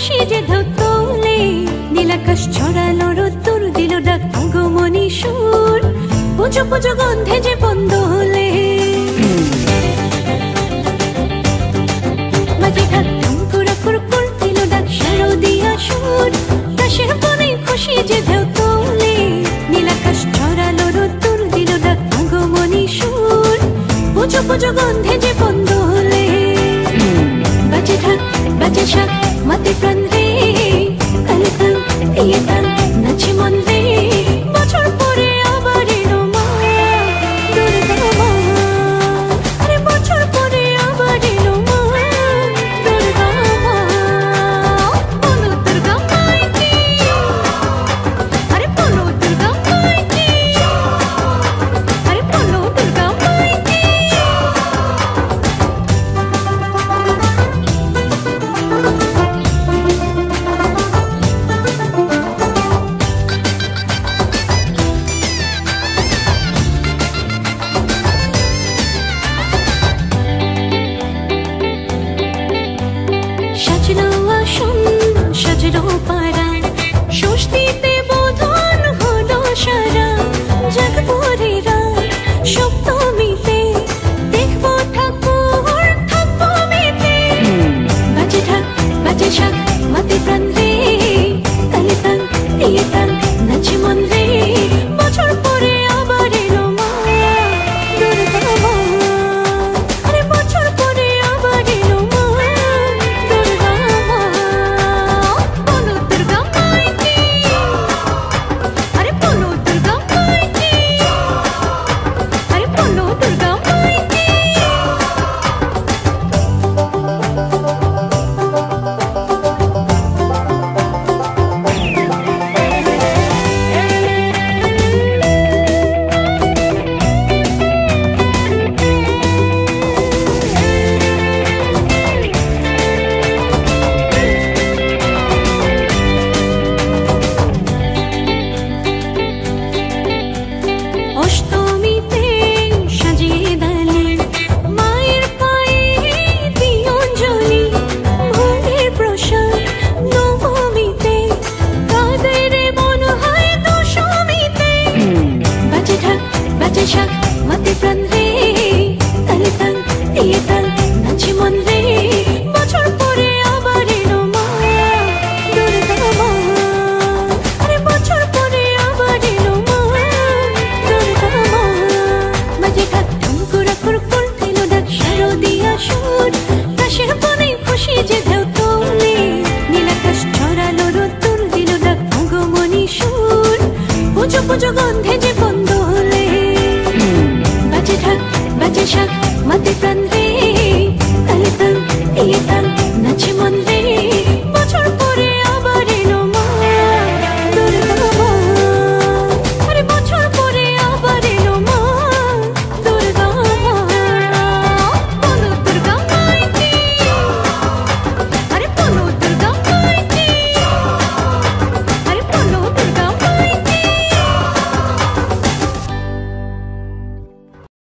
খুশি যে ঢেউ তোলে, নীলাকাশ ছড়ালো রোদ্দুর দিল ডাক আগমনী সুর, পুজো পুজো গন্ধে যে বন্ধ হলে বাজে ঢাক ঢুঙ্কুরা কুরকুর দিল ডাক শারদিয়া সুর, কাশের বনে খুশি যে ঢেউ তোলে, নীলাকাশ ছড়ালো রোদ্দুর দিল ডাক আগমনী সুর, পুজো পুজো গন্ধে যে বন্ধ হলে বাজে ঢাক বাজে শাক মাতে প্রাণ রে, তালে তাল দিয়ে তাল নাচে মন রে, বছর পরে আবার এলো মা দুর্গা মা, আরে বছর পরে আবার এলো মা দুর্গা মা, বলো দুর্গা মাই কি, আরে বলো দুর্গা মাই কি, আরে বলো দুর্গা মাই কি। সাজলো আসন সাজলো পাড়া, ষষ্ঠীতে বোধন হলো সারা, জাগবরে রাত সপ্তমীতে দেখবো ঠাকুর থাকবো মেতে, বাজে ঢাক বাজে শাক মাতে প্রাণ রে, তালে তাল দিয়ে তাল নাচে মন রে, বছর পরে আবার এলো মা দুর্গা মা, আরে বছর পরে আবার এলো মা দুর্গা মা, বলো দুর্গা মাই কি, আরে বলো দুর্গা মাই কি, আরে বলো দুর্গা মাই কি। অষ্টমীতে সাজিয়ে দালি, মায়ের পায়ে দিই অঞ্জলি, ভোগের প্রসাদ নবমীতে, কাদের মন হয় দশমীতে, বাজে ঢাক বাজে শাক